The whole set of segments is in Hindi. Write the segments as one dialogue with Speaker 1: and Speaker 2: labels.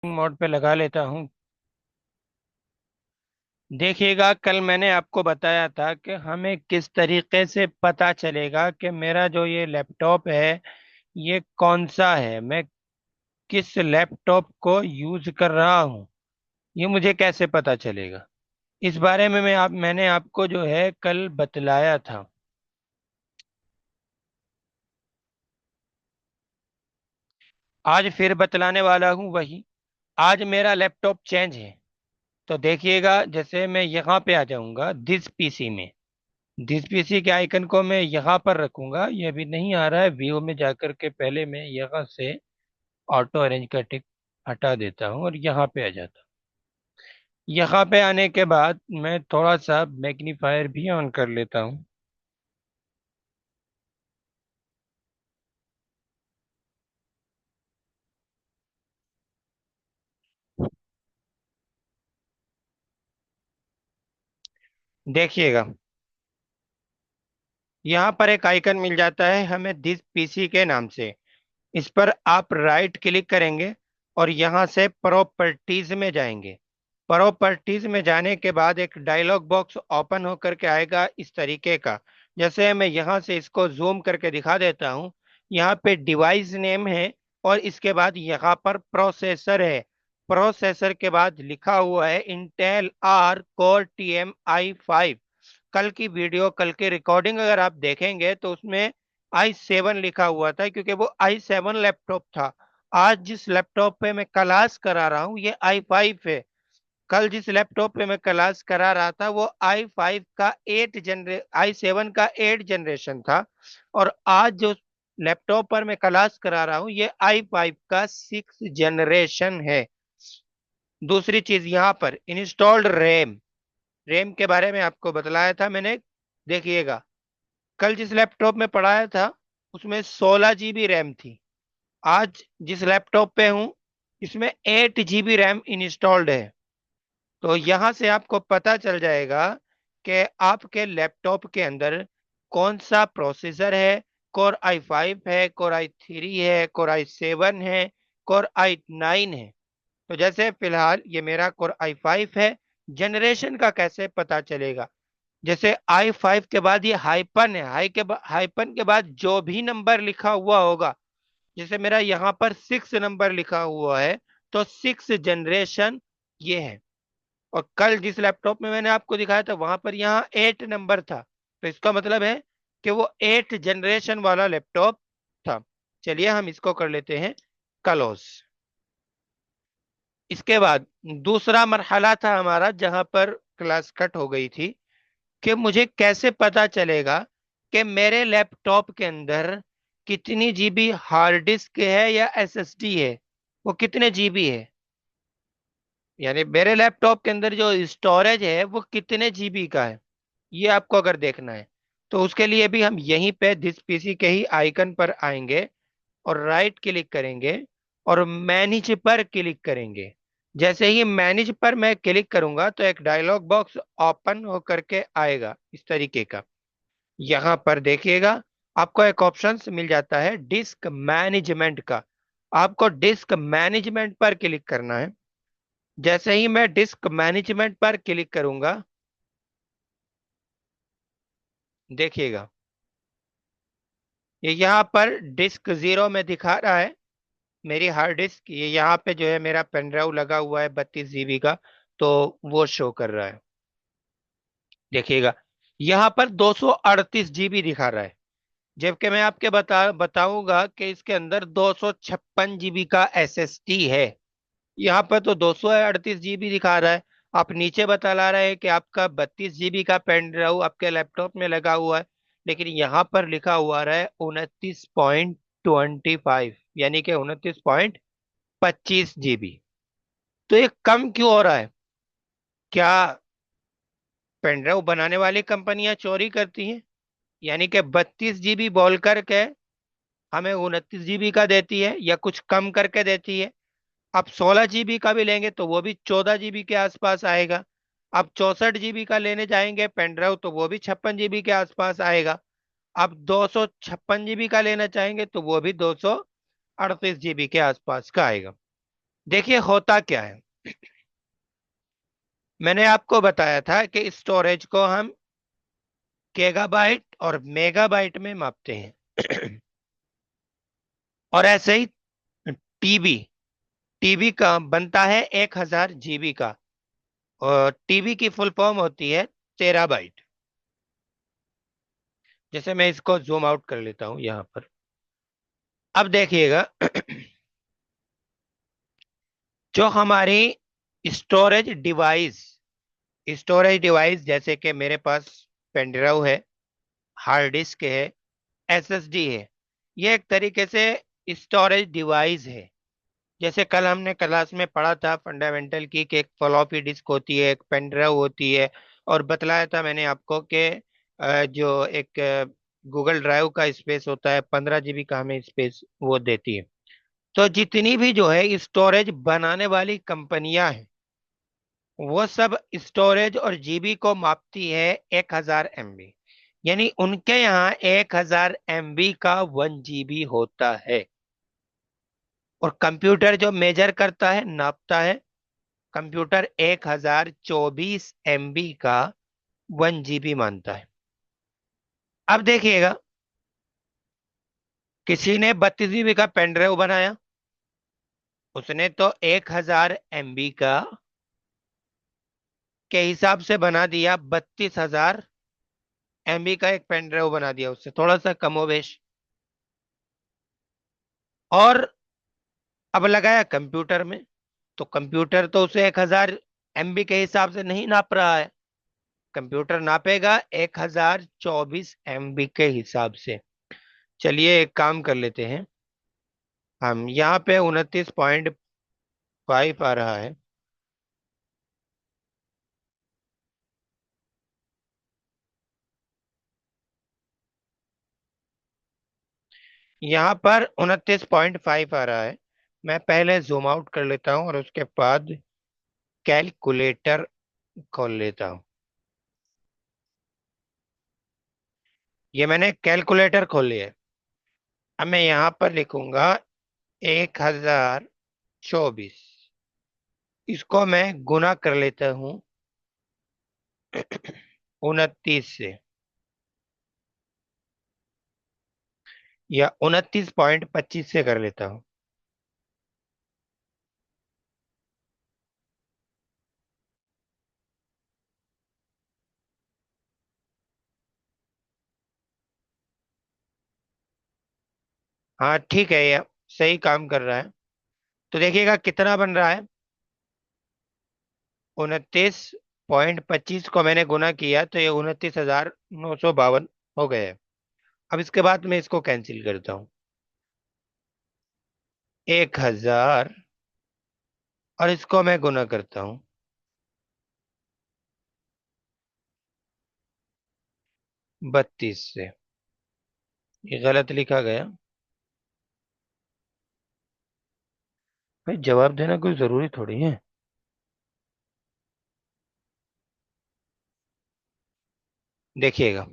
Speaker 1: मोड पे लगा लेता हूँ। देखिएगा, कल मैंने आपको बताया था कि हमें किस तरीके से पता चलेगा कि मेरा जो ये लैपटॉप है ये कौन सा है, मैं किस लैपटॉप को यूज कर रहा हूँ, ये मुझे कैसे पता चलेगा। इस बारे में मैंने आपको जो है कल बतलाया था। आज फिर बतलाने वाला हूँ वही। आज मेरा लैपटॉप चेंज है। तो देखिएगा, जैसे मैं यहाँ पे आ जाऊंगा दिस पीसी में। दिस पीसी के आइकन को मैं यहाँ पर रखूंगा, ये भी नहीं आ रहा है व्यू में जाकर के, पहले मैं यहाँ से ऑटो अरेंज का टिक हटा देता हूँ और यहाँ पे आ जाता हूँ। यहाँ पे आने के बाद मैं थोड़ा सा मैग्नीफायर भी ऑन कर लेता हूँ। देखिएगा, यहाँ पर एक आइकन मिल जाता है हमें दिस पीसी के नाम से। इस पर आप राइट क्लिक करेंगे और यहाँ से प्रॉपर्टीज में जाएंगे। प्रॉपर्टीज में जाने के बाद एक डायलॉग बॉक्स ओपन होकर के आएगा इस तरीके का। जैसे मैं यहाँ से इसको जूम करके दिखा देता हूँ। यहाँ पे डिवाइस नेम है और इसके बाद यहाँ पर प्रोसेसर है। प्रोसेसर के बाद लिखा हुआ है Intel are core TM i5। कल की वीडियो, कल की रिकॉर्डिंग अगर आप देखेंगे तो उसमें i7 लिखा हुआ था, क्योंकि वो i7 लैपटॉप था। आज जिस लैपटॉप पे मैं क्लास करा रहा हूँ ये i5 है। कल जिस लैपटॉप पे मैं क्लास करा रहा था वो i7 का 8 जनरेशन था। और आज जो लैपटॉप पर मैं क्लास करा रहा हूँ ये i5 का 6 जनरेशन है। दूसरी चीज, यहाँ पर इंस्टॉल्ड रैम। रैम के बारे में आपको बतलाया था मैंने। देखिएगा, कल जिस लैपटॉप में पढ़ाया था उसमें 16 GB रैम थी। आज जिस लैपटॉप पे हूँ इसमें 8 GB रैम इंस्टॉल्ड है। तो यहाँ से आपको पता चल जाएगा कि आपके लैपटॉप के अंदर कौन सा प्रोसेसर है। कोर i5 है, कोर i3 है, कोर i7 है, कोर i9 है। तो जैसे फिलहाल ये मेरा कोर i5 है। जनरेशन का कैसे पता चलेगा? जैसे i5 के बाद ये हाइपन है, हाइपन के बाद जो भी नंबर लिखा हुआ होगा, जैसे मेरा यहाँ पर 6 नंबर लिखा हुआ है, तो 6 जनरेशन ये है। और कल जिस लैपटॉप में मैंने आपको दिखाया था वहां पर यहाँ 8 नंबर था। तो इसका मतलब है कि वो 8 जनरेशन वाला लैपटॉप था। चलिए हम इसको कर लेते हैं क्लोज। इसके बाद दूसरा मरहला था हमारा जहां पर क्लास कट हो गई थी, कि मुझे कैसे पता चलेगा कि मेरे लैपटॉप के अंदर कितनी जीबी हार्ड डिस्क है या SSD है, वो कितने जीबी है। यानी मेरे लैपटॉप के अंदर जो स्टोरेज है वो कितने जीबी का है, ये आपको अगर देखना है तो उसके लिए भी हम यहीं पे दिस पीसी के ही आइकन पर आएंगे और राइट क्लिक करेंगे और मैनेज पर क्लिक करेंगे। जैसे ही मैनेज पर मैं क्लिक करूंगा तो एक डायलॉग बॉक्स ओपन होकर के आएगा इस तरीके का। यहाँ पर देखिएगा, आपको एक ऑप्शन मिल जाता है डिस्क मैनेजमेंट का। आपको डिस्क मैनेजमेंट पर क्लिक करना है। जैसे ही मैं डिस्क मैनेजमेंट पर क्लिक करूंगा, देखिएगा ये यहाँ पर डिस्क 0 में दिखा रहा है मेरी हार्ड डिस्क। ये यहाँ पे जो है मेरा पेन ड्राइव लगा हुआ है 32 GB का, तो वो शो कर रहा है। देखिएगा, यहाँ पर 238 GB दिखा रहा है, जबकि मैं आपके बताऊंगा कि इसके अंदर 256 GB का SSD है। यहाँ पर तो 238 GB दिखा रहा है। आप नीचे बता ला रहे हैं कि आपका 32 GB का पेन ड्राइव आपके लैपटॉप में लगा हुआ है, लेकिन यहाँ पर लिखा हुआ रहा है 29.25, यानी कि 29.25 GB। तो ये कम क्यों हो रहा है? क्या पेन ड्राइव बनाने वाली कंपनियां चोरी करती हैं? यानी कि 32 GB बोल करके हमें 29 GB का देती है या कुछ कम करके देती है। आप 16 GB का भी लेंगे तो वो भी 14 GB के आसपास आएगा। आप 64 GB का लेने जाएंगे पेन ड्राइव तो वो भी 56 GB के आसपास आएगा। आप 256 GB का लेना चाहेंगे तो वो भी 238 GB के आसपास का आएगा। देखिए होता क्या है, मैंने आपको बताया था कि स्टोरेज को हम गीगाबाइट और मेगाबाइट में मापते हैं। और ऐसे ही टीबी, टीबी का बनता है 1000 जीबी का, और टीबी की फुल फॉर्म होती है टेराबाइट। जैसे मैं इसको जूम आउट कर लेता हूं यहां पर, अब देखिएगा। जो हमारी स्टोरेज डिवाइस स्टोरेज डिवाइस जैसे कि मेरे पास पेनड्राइव है, हार्ड डिस्क है, एसएसडी है, ये एक तरीके से स्टोरेज डिवाइस है। जैसे कल हमने क्लास में पढ़ा था फंडामेंटल की कि एक फ्लॉपी डिस्क होती है, एक पेन ड्राइव होती है, और बतलाया था मैंने आपको कि जो एक गूगल ड्राइव का स्पेस होता है 15 जीबी का हमें स्पेस वो देती है। तो जितनी भी जो है स्टोरेज बनाने वाली कंपनियां हैं, वो सब स्टोरेज और जीबी को मापती है 1000 MB। यानी उनके यहाँ 1000 MB का 1 GB होता है। और कंप्यूटर जो मेजर करता है, नापता है, कंप्यूटर 1024 MB का 1 GB मानता है। अब देखिएगा, किसी ने 32 GB का पेन ड्राइव बनाया, उसने तो 1000 MB का के हिसाब से बना दिया, 32,000 MB का एक पेन ड्राइव बना दिया, उससे थोड़ा सा कमोबेश। और अब लगाया कंप्यूटर में, तो कंप्यूटर तो उसे 1000 MB के हिसाब से नहीं नाप रहा है, कंप्यूटर नापेगा 1024 MB के हिसाब से। चलिए एक काम कर लेते हैं, हम यहाँ पे 29.5 आ रहा है, यहाँ पर 29.5 आ रहा है। मैं पहले जूम आउट कर लेता हूँ और उसके बाद कैलकुलेटर खोल लेता हूँ। ये मैंने कैलकुलेटर खोल लिया है। अब मैं यहाँ पर लिखूंगा 1024, इसको मैं गुना कर लेता हूँ 29 से, या 29.25 से कर लेता हूँ। हाँ ठीक है, ये सही काम कर रहा है। तो देखिएगा कितना बन रहा है, 29.25 को मैंने गुना किया तो ये 29,952 हो गए। अब इसके बाद मैं इसको कैंसिल करता हूँ, 1000, और इसको मैं गुना करता हूँ 32 से। ये गलत लिखा गया, भाई जवाब देना कोई जरूरी थोड़ी है। देखिएगा,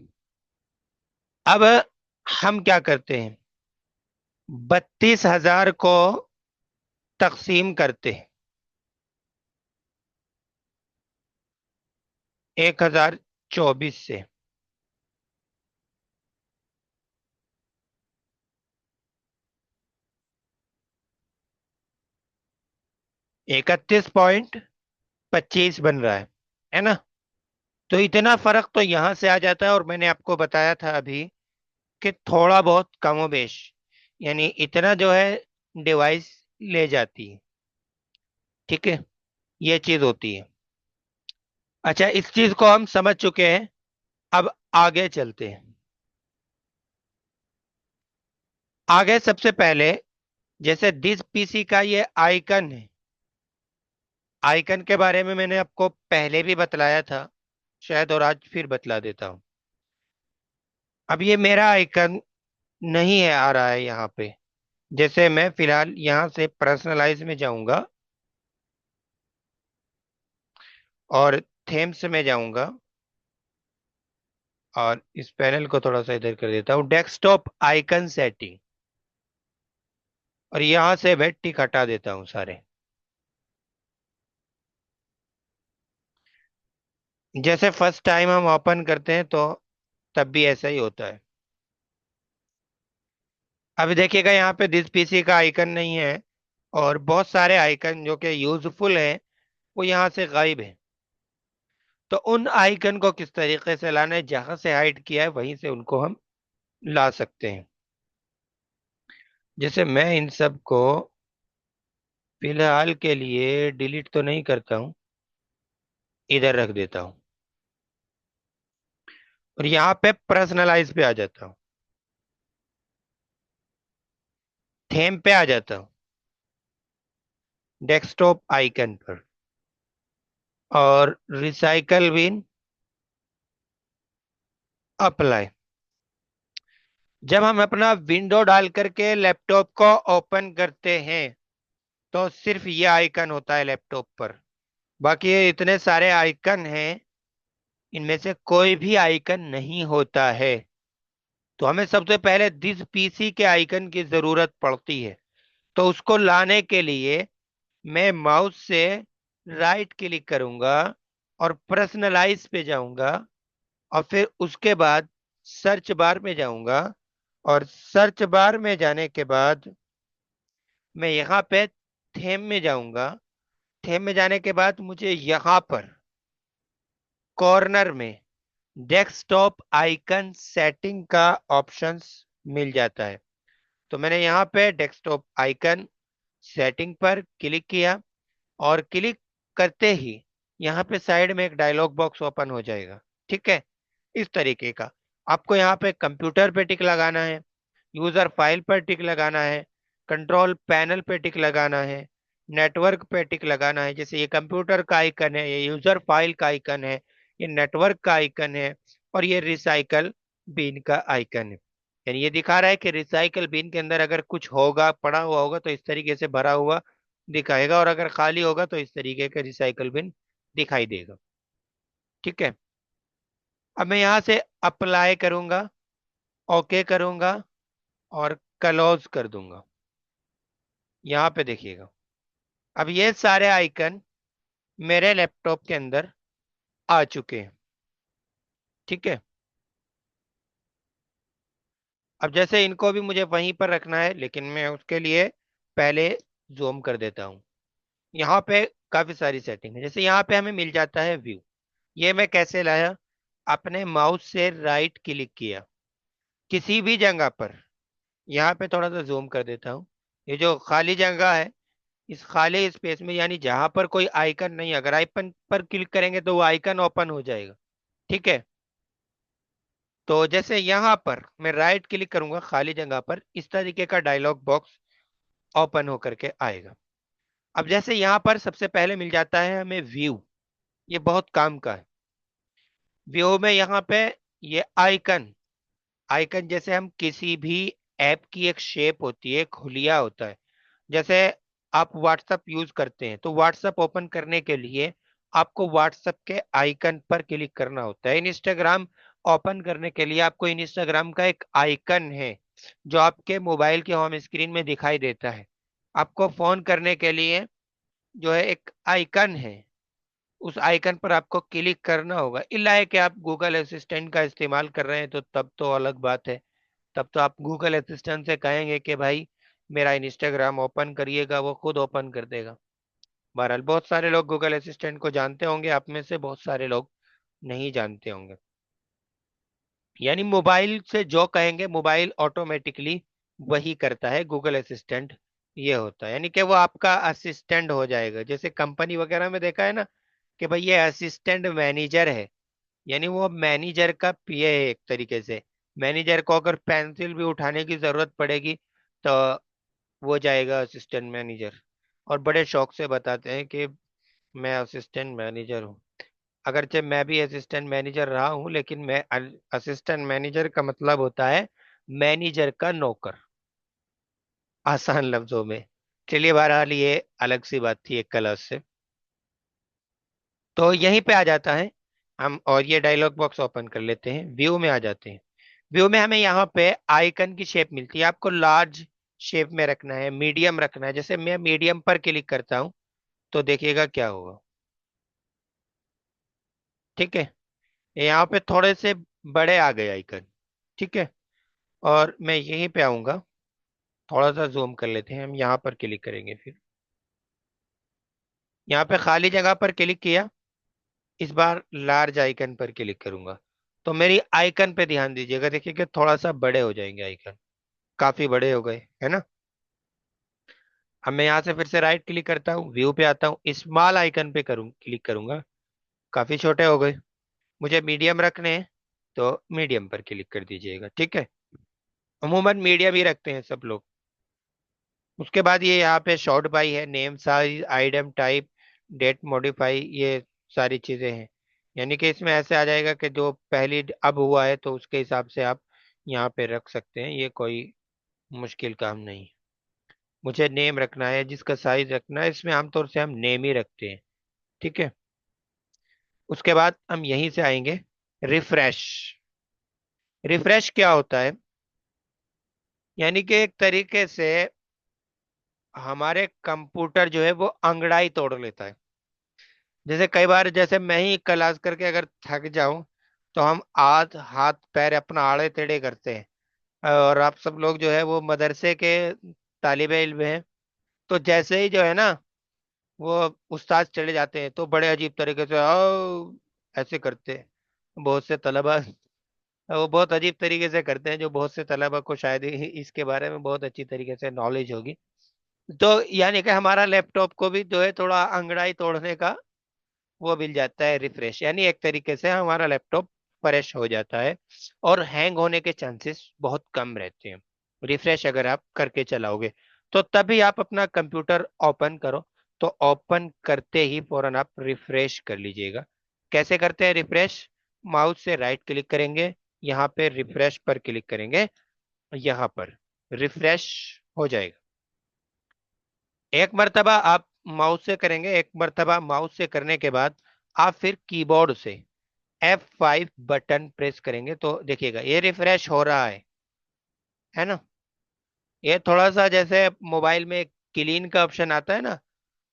Speaker 1: अब हम क्या करते हैं, 32,000 को तकसीम करते हैं 1024 से। 31.25 बन रहा है ना। तो इतना फर्क तो यहां से आ जाता है, और मैंने आपको बताया था अभी कि थोड़ा बहुत कमोबेश, यानी इतना जो है डिवाइस ले जाती है। ठीक है, ये चीज होती है। अच्छा, इस चीज को हम समझ चुके हैं, अब आगे चलते हैं। आगे सबसे पहले, जैसे दिस पीसी का ये आइकन है, आइकन के बारे में मैंने आपको पहले भी बतलाया था शायद, और आज फिर बतला देता हूं। अब ये मेरा आइकन नहीं है, आ रहा है यहाँ पे। जैसे मैं फिलहाल यहाँ से पर्सनलाइज में जाऊंगा और थेम्स में जाऊंगा, और इस पैनल को थोड़ा सा इधर कर देता हूँ, डेस्कटॉप आइकन सेटिंग, और यहाँ से मैं टिक हटा देता हूँ सारे। जैसे फर्स्ट टाइम हम ओपन करते हैं तो तब भी ऐसा ही होता है। अभी देखिएगा यहाँ पे दिस पीसी का आइकन नहीं है, और बहुत सारे आइकन जो कि यूजफुल है वो यहाँ से गायब है। तो उन आइकन को किस तरीके से लाना है, जहां से हाइड किया है वहीं से उनको हम ला सकते हैं। जैसे मैं इन सब को फिलहाल के लिए डिलीट तो नहीं करता हूँ, इधर रख देता हूँ, और यहाँ पे पर्सनलाइज पे आ जाता हूँ, थीम पे आ जाता हूँ, डेस्कटॉप आइकन पर, और रिसाइकल बिन अप्लाई। जब हम अपना विंडो डाल करके लैपटॉप को ओपन करते हैं तो सिर्फ ये आइकन होता है लैपटॉप पर। बाकी ये इतने सारे आइकन हैं, इनमें से कोई भी आइकन नहीं होता है। तो हमें सबसे पहले दिस पीसी के आइकन की जरूरत पड़ती है। तो उसको लाने के लिए मैं माउस से राइट क्लिक करूंगा और पर्सनलाइज पे जाऊंगा, और फिर उसके बाद सर्च बार में जाऊंगा, और सर्च बार में जाने के बाद मैं यहाँ पे थीम में जाऊंगा। थीम में जाने के बाद मुझे यहाँ पर कॉर्नर में डेस्कटॉप आइकन सेटिंग का ऑप्शंस मिल जाता है। तो मैंने यहाँ पे डेस्कटॉप आइकन सेटिंग पर क्लिक किया, और क्लिक करते ही यहाँ पे साइड में एक डायलॉग बॉक्स ओपन हो जाएगा। ठीक है, इस तरीके का। आपको यहाँ पे कंप्यूटर पे टिक लगाना है, यूजर फाइल पर टिक लगाना है, कंट्रोल पैनल पे टिक लगाना है, नेटवर्क पे टिक लगाना है। जैसे ये कंप्यूटर का आइकन है, ये यूजर फाइल का आइकन है, ये नेटवर्क का आइकन है, और ये रिसाइकल बिन का आइकन है। यानी ये दिखा रहा है कि रिसाइकल बिन के अंदर अगर कुछ होगा, पड़ा हुआ होगा, तो इस तरीके से भरा हुआ दिखाएगा, और अगर खाली होगा तो इस तरीके का रिसाइकल बिन दिखाई देगा। ठीक है, अब मैं यहाँ से अप्लाई करूंगा, ओके करूंगा, और क्लोज कर दूंगा। यहाँ पे देखिएगा, अब ये सारे आइकन मेरे लैपटॉप के अंदर आ चुके हैं। ठीक है, अब जैसे इनको भी मुझे वहीं पर रखना है, लेकिन मैं उसके लिए पहले जूम कर देता हूँ। यहाँ पे काफी सारी सेटिंग है। जैसे यहाँ पे हमें मिल जाता है व्यू। ये मैं कैसे लाया, अपने माउस से राइट क्लिक किया किसी भी जगह पर। यहाँ पे थोड़ा सा जूम कर देता हूँ। ये जो खाली जगह है, इस खाली स्पेस में, यानी जहां पर कोई आइकन नहीं, अगर आइकन पर क्लिक करेंगे तो वो आइकन ओपन हो जाएगा। ठीक है, तो जैसे यहाँ पर मैं राइट क्लिक करूंगा खाली जगह पर, इस तरीके का डायलॉग बॉक्स ओपन होकर के आएगा। अब जैसे यहाँ पर सबसे पहले मिल जाता है हमें व्यू, ये बहुत काम का है। व्यू में यहाँ पे ये आइकन, आइकन जैसे हम किसी भी ऐप की एक शेप होती है, एक हुलिया होता है। जैसे आप व्हाट्सएप यूज करते हैं, तो व्हाट्सएप ओपन करने के लिए आपको व्हाट्सएप के आइकन पर क्लिक करना होता है। इंस्टाग्राम ओपन करने के लिए आपको इंस्टाग्राम का एक आइकन है जो आपके मोबाइल के होम स्क्रीन में दिखाई देता है। आपको फोन करने के लिए जो है एक आइकन है, उस आइकन पर आपको क्लिक करना होगा। इला है कि आप गूगल असिस्टेंट का इस्तेमाल कर रहे हैं तो तब तो अलग बात है। तब तो आप गूगल असिस्टेंट से कहेंगे कि भाई मेरा इंस्टाग्राम ओपन करिएगा, वो खुद ओपन कर देगा। बहरहाल बहुत सारे लोग गूगल असिस्टेंट को जानते होंगे, आप में से बहुत सारे लोग नहीं जानते होंगे। यानी मोबाइल से जो कहेंगे मोबाइल ऑटोमेटिकली वही करता है, गूगल असिस्टेंट ये होता है। यानी कि वो आपका असिस्टेंट हो जाएगा। जैसे कंपनी वगैरह में देखा है ना कि भाई ये असिस्टेंट मैनेजर है, यानी वो मैनेजर का पीए है एक तरीके से। मैनेजर को अगर पेंसिल भी उठाने की जरूरत पड़ेगी तो वो जाएगा असिस्टेंट मैनेजर, और बड़े शौक से बताते हैं कि मैं असिस्टेंट मैनेजर हूँ। अगरचे मैं भी असिस्टेंट मैनेजर रहा हूँ, लेकिन मैं असिस्टेंट मैनेजर का मतलब होता है मैनेजर का नौकर, आसान लफ्जों में। चलिए, बहरहाल ये अलग सी बात थी एक क्लास से। तो यहीं पे आ जाता है हम, और ये डायलॉग बॉक्स ओपन कर लेते हैं, व्यू में आ जाते हैं। व्यू में हमें यहाँ पे आइकन की शेप मिलती है। आपको लार्ज शेप में रखना है, मीडियम रखना है। जैसे मैं मीडियम पर क्लिक करता हूँ तो देखिएगा क्या होगा। ठीक है, यहाँ पे थोड़े से बड़े आ गए आइकन। ठीक है, और मैं यहीं पे आऊंगा, थोड़ा सा जूम कर लेते हैं, हम यहाँ पर क्लिक करेंगे, फिर यहाँ पे खाली जगह पर क्लिक किया, इस बार लार्ज आइकन पर क्लिक करूंगा। तो मेरी आइकन पे ध्यान दीजिएगा, देखिए कि थोड़ा सा बड़े हो जाएंगे आइकन, काफी बड़े हो गए है ना। अब मैं यहाँ से फिर से राइट क्लिक करता हूँ, व्यू पे आता हूँ, स्मॉल आइकन पे करूँ क्लिक करूंगा, काफी छोटे हो गए। मुझे मीडियम रखने हैं, तो मीडियम पर क्लिक कर दीजिएगा। ठीक है, अमूमन मीडियम ही रखते हैं सब लोग। उसके बाद ये यहाँ पे शॉर्ट बाई है, name size, item type, date modify, ये सारी चीजें हैं। यानी कि इसमें ऐसे आ जाएगा कि जो पहली अब हुआ है तो उसके हिसाब से आप यहाँ पे रख सकते हैं, ये कोई मुश्किल काम नहीं। मुझे नेम रखना है, जिसका साइज रखना है, इसमें आमतौर से हम नेम ही रखते हैं। ठीक है, उसके बाद हम यहीं से आएंगे रिफ्रेश। रिफ्रेश क्या होता है, यानी कि एक तरीके से हमारे कंप्यूटर जो है वो अंगड़ाई तोड़ लेता है। जैसे कई बार, जैसे मैं ही क्लास करके अगर थक जाऊं, तो हम हाथ हाथ पैर अपना आड़े टेढ़े करते हैं, और आप सब लोग जो है वो मदरसे के तालिबे इल्म हैं, तो जैसे ही जो है ना वो उस्ताद चले जाते हैं तो बड़े अजीब तरीके से आओ ऐसे करते हैं। बहुत से तलबा वो बहुत अजीब तरीके से करते हैं, जो बहुत से तलबा को शायद ही इसके बारे में बहुत अच्छी तरीके से नॉलेज होगी। तो यानी कि हमारा लैपटॉप को भी जो है थोड़ा अंगड़ाई तोड़ने का वो मिल जाता है रिफ्रेश, यानी एक तरीके से हमारा लैपटॉप फ्रेश हो जाता है, और हैंग होने के चांसेस बहुत कम रहते हैं रिफ्रेश अगर आप करके चलाओगे। तो तभी आप अपना कंप्यूटर ओपन करो, तो ओपन करते ही फौरन आप रिफ्रेश कर लीजिएगा। कैसे करते हैं रिफ्रेश, माउस से राइट क्लिक करेंगे, यहाँ पे रिफ्रेश पर क्लिक करेंगे, यहाँ पर रिफ्रेश हो जाएगा। एक मर्तबा आप माउस से करेंगे, एक मर्तबा माउस से करने के बाद आप फिर कीबोर्ड से F5 बटन प्रेस करेंगे, तो देखिएगा ये रिफ्रेश हो रहा है ना। ये थोड़ा सा जैसे मोबाइल में क्लीन का ऑप्शन आता है ना,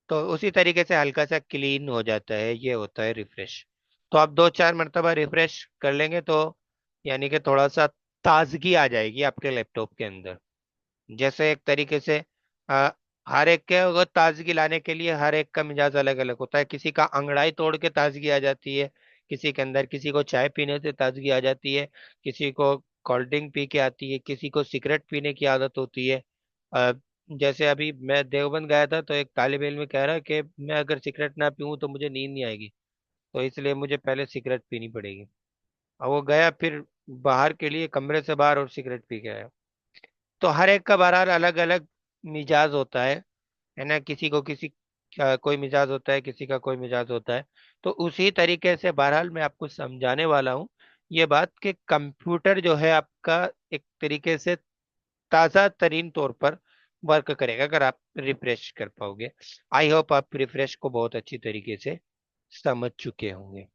Speaker 1: तो उसी तरीके से हल्का सा क्लीन हो जाता है, ये होता है रिफ्रेश। तो आप दो चार मरतबा रिफ्रेश कर लेंगे तो यानी कि थोड़ा सा ताजगी आ जाएगी आपके लैपटॉप के अंदर। जैसे एक तरीके से आ, हर एक के अगर ताजगी लाने के लिए हर एक का मिजाज अलग अलग होता है, किसी का अंगड़ाई तोड़ के ताजगी आ जाती है, किसी के अंदर, किसी को चाय पीने से ताजगी आ जाती है, किसी को कोल्ड ड्रिंक पी के आती है, किसी को सिगरेट पीने की आदत होती है। आ, जैसे अभी मैं देवबंद गया था तो एक तालिब इल्म कह रहा है कि मैं अगर सिगरेट ना पीऊँ तो मुझे नींद नहीं आएगी, तो इसलिए मुझे पहले सिगरेट पीनी पड़ेगी। और वो गया फिर बाहर के लिए कमरे से बाहर और सिगरेट पी के आया। तो हर एक का बहरहाल अलग अलग मिजाज होता है ना, किसी को किसी का कोई मिजाज होता है, किसी का कोई मिजाज होता है। तो उसी तरीके से बहरहाल मैं आपको समझाने वाला हूँ ये बात कि कंप्यूटर जो है आपका एक तरीके से ताज़ा तरीन तौर पर वर्क करेगा अगर आप रिफ्रेश कर पाओगे। आई होप आप रिफ्रेश को बहुत अच्छी तरीके से समझ चुके होंगे।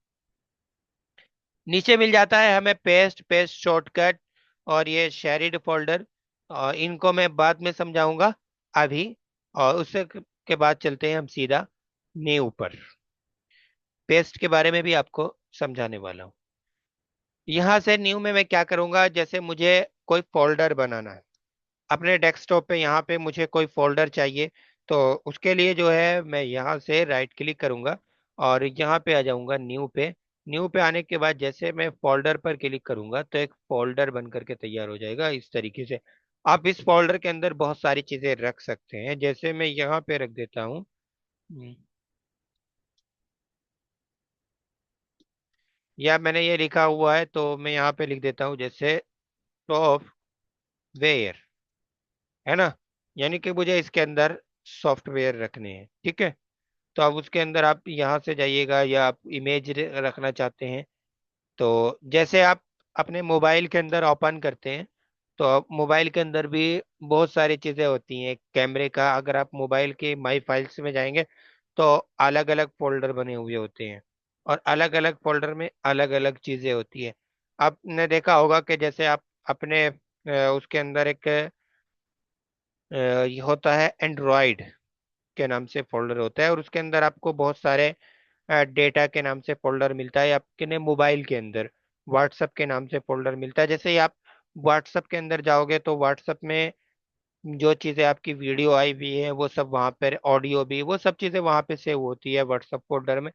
Speaker 1: नीचे मिल जाता है हमें पेस्ट, पेस्ट शॉर्टकट, और ये शेरिड फोल्डर, और इनको मैं बाद में समझाऊंगा अभी। और उससे के बाद चलते हैं हम सीधा न्यू पर, पेस्ट के बारे में भी आपको समझाने वाला हूँ। यहाँ से न्यू में मैं क्या करूंगा, जैसे मुझे कोई फोल्डर बनाना है अपने डेस्कटॉप पे, यहाँ पे मुझे कोई फोल्डर चाहिए, तो उसके लिए जो है मैं यहाँ से राइट क्लिक करूंगा और यहाँ पे आ जाऊंगा न्यू पे। न्यू पे आने के बाद जैसे मैं फोल्डर पर क्लिक करूंगा तो एक फोल्डर बन करके तैयार हो जाएगा इस तरीके से। आप इस फोल्डर के अंदर बहुत सारी चीजें रख सकते हैं, जैसे मैं यहाँ पे रख देता हूँ। हम्म, या मैंने ये लिखा हुआ है तो मैं यहाँ पे लिख देता हूँ, जैसे सॉफ्टवेयर, है ना। यानी कि मुझे इसके अंदर सॉफ्टवेयर रखने हैं। ठीक है, तो अब उसके अंदर आप यहाँ से जाइएगा, या आप इमेज रखना चाहते हैं तो जैसे आप अपने मोबाइल के अंदर ओपन करते हैं, तो अब मोबाइल के अंदर भी बहुत सारी चीज़ें होती हैं कैमरे का, अगर आप मोबाइल के माई फाइल्स में जाएंगे तो अलग अलग फोल्डर बने हुए होते हैं, और अलग अलग फोल्डर में अलग अलग चीज़ें होती है। आपने देखा होगा कि जैसे आप अपने उसके अंदर एक ये होता है एंड्रॉयड के नाम से फोल्डर होता है, और उसके अंदर आपको बहुत सारे डेटा के नाम से फोल्डर मिलता है, आपके ने मोबाइल के अंदर व्हाट्सएप के नाम से फोल्डर मिलता है। जैसे ही आप व्हाट्सएप के अंदर जाओगे तो व्हाट्सएप में जो चीजें आपकी वीडियो आई हुई है वो सब वहां पर, ऑडियो भी, वो सब चीजें वहां पे सेव होती है व्हाट्सएप फोल्डर में।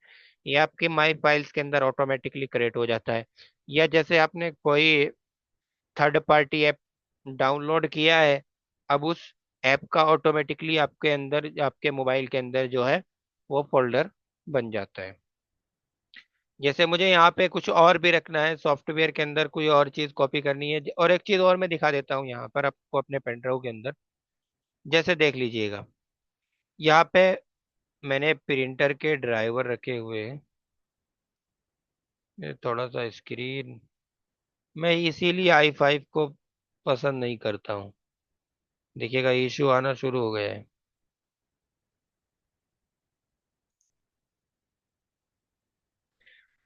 Speaker 1: ये आपके माई फाइल्स के अंदर ऑटोमेटिकली क्रिएट हो जाता है। या जैसे आपने कोई थर्ड पार्टी ऐप डाउनलोड किया है, अब उस ऐप का ऑटोमेटिकली आपके अंदर, आपके मोबाइल के अंदर जो है वो फोल्डर बन जाता है। जैसे मुझे यहाँ पे कुछ और भी रखना है, सॉफ्टवेयर के अंदर कोई और चीज कॉपी करनी है, और एक चीज और मैं दिखा देता हूँ यहाँ पर आपको अपने पेनड्राइव के अंदर। जैसे देख लीजिएगा, यहाँ पे मैंने प्रिंटर के ड्राइवर रखे हुए हैं। ये थोड़ा सा स्क्रीन, मैं इसीलिए i5 को पसंद नहीं करता हूँ। देखिएगा इशू आना शुरू हो गया है।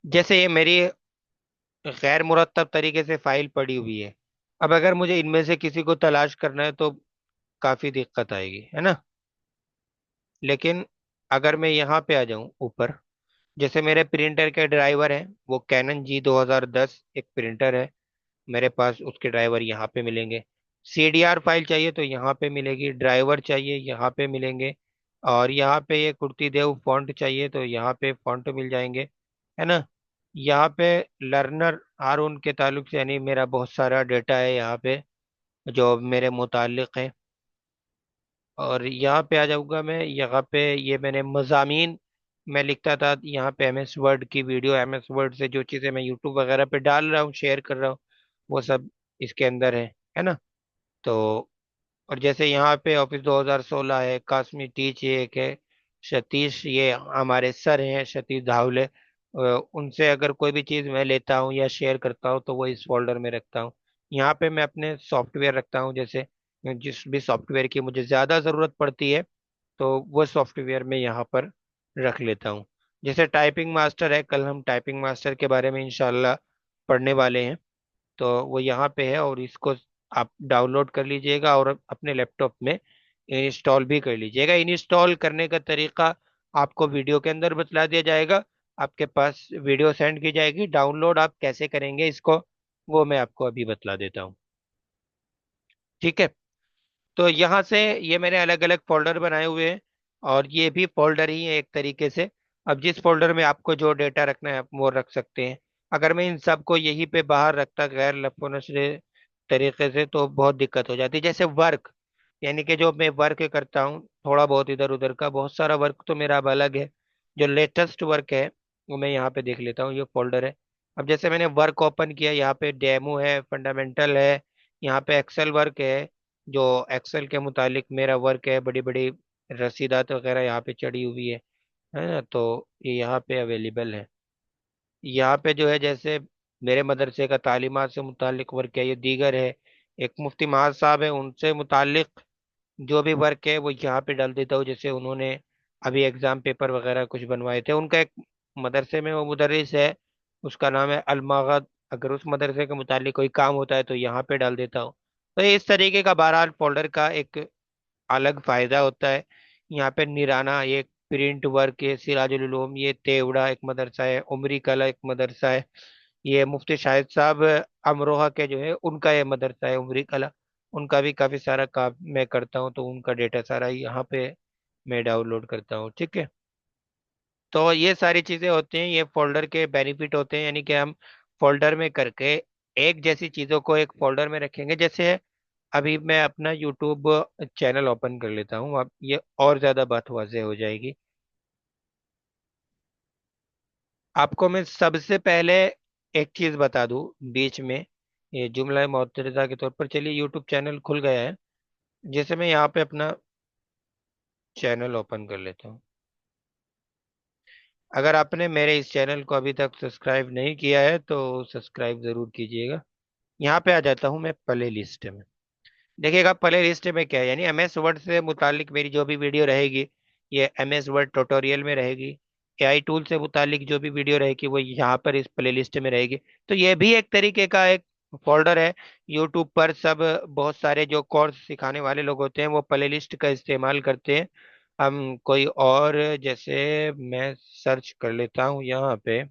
Speaker 1: जैसे ये मेरी गैर मुरतब तरीके से फाइल पड़ी हुई है, अब अगर मुझे इनमें से किसी को तलाश करना है तो काफी दिक्कत आएगी, है ना। लेकिन अगर मैं यहाँ पे आ जाऊँ ऊपर, जैसे मेरे प्रिंटर के ड्राइवर है, वो कैनन G 2010 एक प्रिंटर है मेरे पास, उसके ड्राइवर यहाँ पे मिलेंगे। CDR फाइल चाहिए तो यहाँ पे मिलेगी, ड्राइवर चाहिए यहाँ पे मिलेंगे, और यहाँ पे ये कुर्ती देव फॉन्ट चाहिए तो यहाँ पे फॉन्ट मिल जाएंगे, है ना। यहाँ पे लर्नर हारून के ताल्लुक से यानी मेरा बहुत सारा डेटा है यहाँ पे जो मेरे मुतालिक है। और यहाँ पे आ जाऊंगा मैं, यहाँ पे ये मैंने मजामीन मैं लिखता था यहाँ पे, MS वर्ड की वीडियो, MS वर्ड से जो चीज़ें मैं यूट्यूब वगैरह पे डाल रहा हूँ, शेयर कर रहा हूँ, वो सब इसके अंदर है ना। तो और जैसे यहाँ पे ऑफिस 2016 है, काश्मीर टीच ये एक है, सतीश ये हमारे सर हैं, सतीश धावले, उनसे अगर कोई भी चीज़ मैं लेता हूँ या शेयर करता हूँ तो वो इस फोल्डर में रखता हूँ। यहाँ पे मैं अपने सॉफ्टवेयर रखता हूँ, जैसे जिस भी सॉफ्टवेयर की मुझे ज़्यादा ज़रूरत पड़ती है तो वो सॉफ्टवेयर में यहाँ पर रख लेता हूँ। जैसे टाइपिंग मास्टर है, कल हम टाइपिंग मास्टर के बारे में इंशाल्लाह पढ़ने वाले हैं, तो वो यहाँ पे है, और इसको आप डाउनलोड कर लीजिएगा और अपने लैपटॉप में इंस्टॉल भी कर लीजिएगा। इंस्टॉल करने का तरीका आपको वीडियो के अंदर बतला दिया जाएगा, आपके पास वीडियो सेंड की जाएगी, डाउनलोड आप कैसे करेंगे इसको वो मैं आपको अभी बतला देता हूँ। ठीक है, तो यहाँ से ये मैंने अलग अलग फोल्डर बनाए हुए हैं, और ये भी फोल्डर ही है एक तरीके से। अब जिस फोल्डर में आपको जो डेटा रखना है आप वो रख सकते हैं। अगर मैं इन सबको यहीं पे बाहर रखता गैर लफो नशरे तरीके से तो बहुत दिक्कत हो जाती। जैसे वर्क, यानी कि जो मैं वर्क करता हूँ थोड़ा बहुत इधर उधर का, बहुत सारा वर्क तो मेरा अब अलग है, जो लेटेस्ट वर्क है वो मैं यहाँ पे देख लेता हूँ, ये फोल्डर है। अब जैसे मैंने वर्क ओपन किया, यहाँ पे डेमो है, फंडामेंटल है, यहाँ पे एक्सेल वर्क है, जो एक्सेल के मुतालिक मेरा वर्क है, बड़ी बड़ी रसीदात वगैरह यहाँ पे चढ़ी हुई है ना, तो ये यहाँ पे अवेलेबल है। यहाँ पे जो है जैसे मेरे मदरसे का तालीमात से मुतालिक वर्क है, ये दीगर है, एक मुफ्ती महाज साहब है उनसे मुतालिक जो भी वर्क है वो यहाँ पे डाल देता हूँ। जैसे उन्होंने अभी एग्जाम पेपर वगैरह कुछ बनवाए थे, उनका एक मदरसे में वो मुदर्रिस है, उसका नाम है अलमागद, अगर उस मदरसे के मुतालिक कोई काम होता है तो यहाँ पे डाल देता हूँ। तो ये इस तरीके का बहरहाल फोल्डर का एक अलग फायदा होता है। यहाँ पे निराना ये प्रिंट वर्क है, सिराजुल उलूम ये तेवड़ा एक मदरसा है, उमरी कला एक मदरसा है, ये मुफ्ती शाहिद साहब अमरोहा के जो है उनका ये मदरसा है उमरी कला, उनका भी काफी सारा काम मैं करता हूँ, तो उनका डेटा सारा यहाँ पे मैं डाउनलोड करता हूँ। ठीक है, तो ये सारी चीजें होती हैं, ये फोल्डर के बेनिफिट होते हैं, यानी कि हम फोल्डर में करके एक जैसी चीजों को एक फोल्डर में रखेंगे। जैसे अभी मैं अपना यूट्यूब चैनल ओपन कर लेता हूँ, अब ये और ज्यादा बात वाज़ेह हो जाएगी। आपको मैं सबसे पहले एक चीज बता दूं बीच में, ये जुमला मुतरिदा के तौर पर, चलिए यूट्यूब चैनल खुल गया है, जैसे मैं यहाँ पे अपना चैनल ओपन कर लेता हूँ। अगर आपने मेरे इस चैनल को अभी तक सब्सक्राइब नहीं किया है तो सब्सक्राइब जरूर कीजिएगा। यहाँ पे आ जाता हूँ मैं प्ले लिस्ट में। देखिएगा प्ले लिस्ट में क्या है, यानी MS वर्ड से मुतालिक मेरी जो भी वीडियो रहेगी ये MS वर्ड ट्यूटोरियल में रहेगी, AI टूल से मुतालिक जो भी वीडियो रहेगी वो यहाँ पर इस प्ले लिस्ट में रहेगी। तो ये भी एक तरीके का एक फोल्डर है। यूट्यूब पर सब बहुत सारे जो कोर्स सिखाने वाले लोग होते हैं वो प्ले लिस्ट का इस्तेमाल करते हैं, हम कोई और, जैसे मैं सर्च कर लेता हूँ यहाँ पे,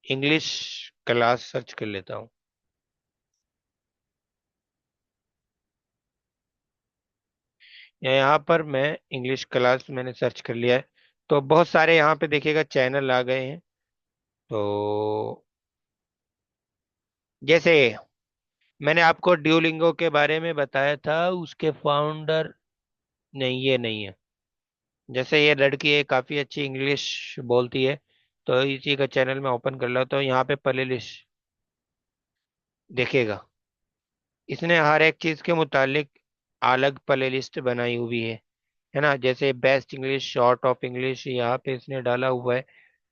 Speaker 1: इंग्लिश क्लास सर्च कर लेता हूँ। यहाँ पर मैं इंग्लिश क्लास मैंने सर्च कर लिया है। तो बहुत सारे यहाँ पे देखिएगा चैनल आ गए हैं। तो जैसे मैंने आपको ड्यूलिंगो के बारे में बताया था, उसके फाउंडर, नहीं ये नहीं है। जैसे ये लड़की है, काफी अच्छी इंग्लिश बोलती है, तो इसी का चैनल में ओपन कर लेता हूँ। यहाँ पे प्ले लिस्ट देखिएगा, इसने हर एक चीज के मुतालिक अलग प्ले लिस्ट बनाई हुई है ना। जैसे best English, short of English यहाँ पे इसने डाला हुआ है।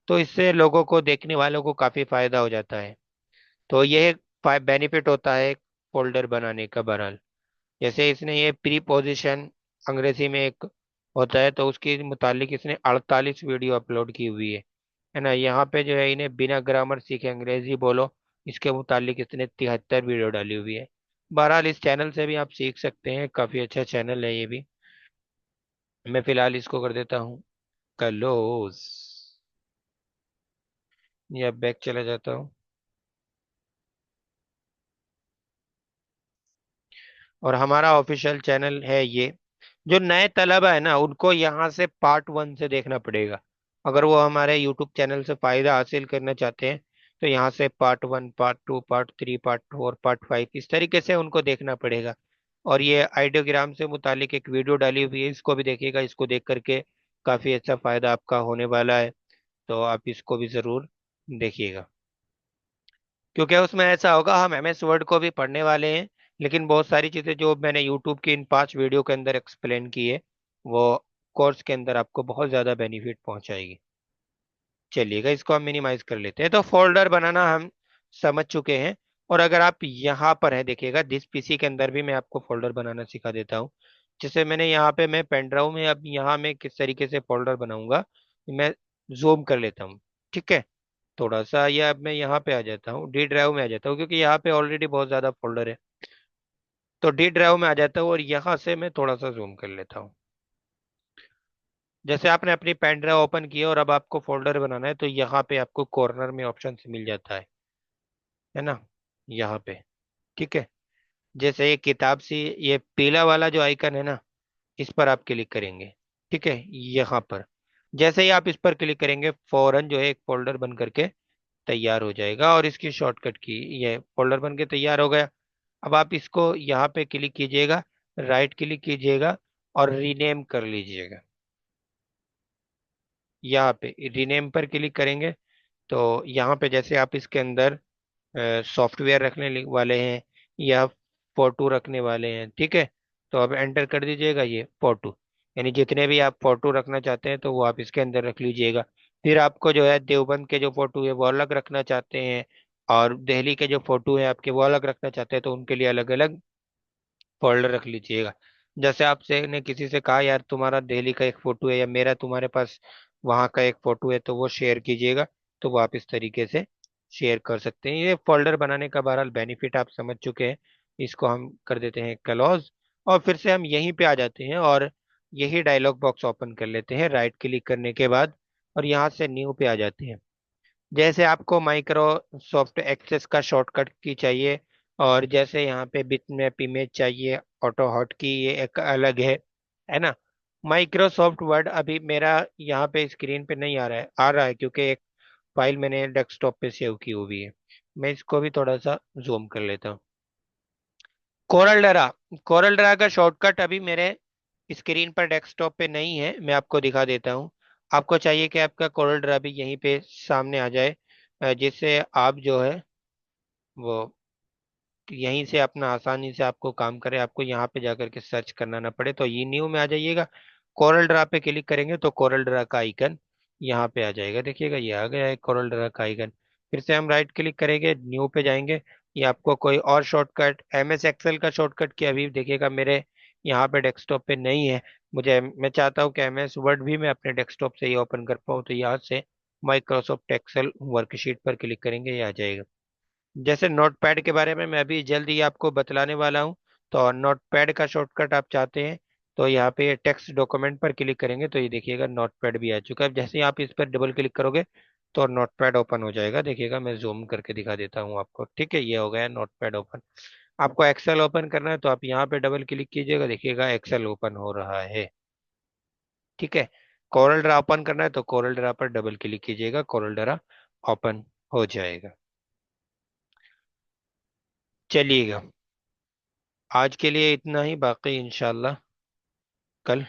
Speaker 1: तो इससे लोगों को, देखने वालों को काफी फायदा हो जाता है। तो ये बेनिफिट होता है फोल्डर बनाने का बहरहाल। जैसे इसने ये प्री पोजीशन अंग्रेजी में एक होता है, तो उसके मुतालिक इसने 48 वीडियो अपलोड की हुई है ना। यहाँ पे जो है, इन्हें बिना ग्रामर सीखे अंग्रेजी बोलो, इसके मुतालिक इसने 73 वीडियो डाली हुई है। बहरहाल इस चैनल से भी आप सीख सकते हैं, काफी अच्छा चैनल है ये भी। मैं फिलहाल इसको कर देता हूँ क्लोज, या बैक चला जाता हूँ। और हमारा ऑफिशियल चैनल है ये। जो नए तलबा है ना, उनको यहाँ से पार्ट 1 से देखना पड़ेगा। अगर वो हमारे यूट्यूब चैनल से फायदा हासिल करना चाहते हैं, तो यहाँ से part 1, part 2, part 3, part 4, part 5, इस तरीके से उनको देखना पड़ेगा। और ये आइडियोग्राम से मुतालिक एक वीडियो डाली हुई है, इसको भी देखिएगा। इसको देख करके काफी अच्छा फायदा आपका होने वाला है। तो आप इसको भी जरूर देखिएगा, क्योंकि उसमें ऐसा होगा, हम MS वर्ड को भी पढ़ने वाले हैं, लेकिन बहुत सारी चीज़ें जो मैंने यूट्यूब की इन 5 वीडियो के अंदर एक्सप्लेन की है, वो कोर्स के अंदर आपको बहुत ज़्यादा बेनिफिट पहुंचाएगी। चलिएगा, इसको हम मिनिमाइज कर लेते हैं। तो फोल्डर बनाना हम समझ चुके हैं। और अगर आप यहाँ पर है देखिएगा, दिस PC के अंदर भी मैं आपको फोल्डर बनाना सिखा देता हूँ। जैसे मैंने यहाँ पे, मैं पेन ड्राइव में, अब यहाँ मैं किस तरीके से फोल्डर बनाऊंगा, मैं जूम कर लेता हूँ। ठीक है, थोड़ा सा, या अब मैं यहाँ पे आ जाता हूँ, डी ड्राइव में आ जाता हूँ, क्योंकि यहाँ पे ऑलरेडी बहुत ज्यादा फोल्डर है। तो डी ड्राइव में आ जाता हूँ, और यहाँ से मैं थोड़ा सा जूम कर लेता हूँ। जैसे आपने अपनी पेन ड्राइव ओपन की है, और अब आपको फोल्डर बनाना है, तो यहाँ पे आपको कॉर्नर में ऑप्शन मिल जाता है ना, यहाँ पे। ठीक है, जैसे ये किताब सी, ये पीला वाला जो आइकन है ना, इस पर आप क्लिक करेंगे। ठीक है, यहाँ पर जैसे ही आप इस पर क्लिक करेंगे, फौरन जो है एक फोल्डर बन करके तैयार हो जाएगा। और इसकी शॉर्टकट की, ये फोल्डर बन के तैयार हो गया। अब आप इसको यहाँ पे क्लिक कीजिएगा, राइट क्लिक कीजिएगा, और रीनेम कर लीजिएगा। यहाँ पे रीनेम पर क्लिक करेंगे, तो यहाँ पे जैसे आप इसके अंदर सॉफ्टवेयर रखने वाले हैं, या फोटो रखने वाले हैं, ठीक है, तो अब एंटर कर दीजिएगा ये फोटो। यानी जितने भी आप फोटो रखना चाहते हैं, तो वो आप इसके अंदर रख लीजिएगा। फिर आपको जो है देवबंद के जो फोटो है वो अलग रखना चाहते हैं, और दिल्ली के जो फोटो है आपके वो अलग रखना चाहते हैं, तो उनके लिए अलग अलग फोल्डर रख लीजिएगा। जैसे आपसे ने किसी से कहा, यार तुम्हारा दिल्ली का एक फोटो है, या मेरा तुम्हारे पास वहाँ का एक फोटो है, तो वो शेयर कीजिएगा। तो वो आप इस तरीके से शेयर कर सकते हैं। ये फोल्डर बनाने का बहरहाल बेनिफिट आप समझ चुके हैं। इसको हम कर देते हैं क्लोज, और फिर से हम यहीं पे आ जाते हैं, और यही डायलॉग बॉक्स ओपन कर लेते हैं राइट क्लिक करने के बाद, और यहाँ से न्यू पे आ जाते हैं। जैसे आपको माइक्रोसॉफ्ट एक्सेस का शॉर्टकट की चाहिए, और जैसे यहाँ पे बिटमैप इमेज चाहिए, ऑटो हॉट की ये एक अलग है ना। माइक्रोसॉफ्ट वर्ड अभी मेरा यहाँ पे स्क्रीन पे नहीं आ रहा है क्योंकि एक फाइल मैंने डेस्कटॉप पे सेव की हुई है। मैं इसको भी थोड़ा सा जूम कर लेता हूँ। कोरल ड्रा, कोरल ड्रा का शॉर्टकट अभी मेरे स्क्रीन पर डेस्कटॉप पे नहीं है, मैं आपको दिखा देता हूँ। आपको चाहिए कि आपका कोरल ड्रा भी यहीं पे सामने आ जाए, जिससे आप जो है वो यहीं से अपना आसानी से आपको काम करे, आपको यहाँ पे जाकर के सर्च करना ना पड़े। तो ये न्यू में आ जाइएगा, कोरल ड्रा पे क्लिक करेंगे तो कोरल ड्रा का आइकन यहाँ पे आ जाएगा। देखिएगा, ये आ गया है कोरल ड्रा का आइकन। फिर से हम राइट क्लिक करेंगे, न्यू पे जाएंगे। ये आपको कोई और शॉर्टकट, MS एक्सेल का शॉर्टकट की अभी देखिएगा मेरे यहाँ पे डेस्कटॉप पे नहीं है। मैं चाहता हूँ कि MS वर्ड भी मैं अपने डेस्कटॉप से ही ओपन कर पाऊँ, तो यहाँ से माइक्रोसॉफ्ट एक्सेल वर्कशीट पर क्लिक करेंगे, ये आ जाएगा। जैसे नोटपैड के बारे में मैं अभी जल्द ही आपको बतलाने वाला हूँ। तो नोटपैड का शॉर्टकट आप चाहते हैं, तो यहाँ पे ये टेक्स्ट डॉक्यूमेंट पर क्लिक करेंगे तो ये देखिएगा नोटपैड भी आ चुका है। जैसे ही आप इस पर डबल क्लिक करोगे तो नोटपैड ओपन हो जाएगा। देखिएगा, मैं जूम करके दिखा देता हूँ आपको। ठीक है, ये हो गया नोटपैड ओपन। आपको एक्सेल ओपन करना है तो आप यहाँ पे डबल क्लिक कीजिएगा, देखिएगा एक्सेल ओपन हो रहा है। ठीक है, कोरल ड्रा ओपन करना है तो कोरल ड्रा पर डबल क्लिक कीजिएगा, कोरल ड्रा ओपन हो जाएगा। चलिएगा, आज के लिए इतना ही, बाकी इंशाल्लाह कल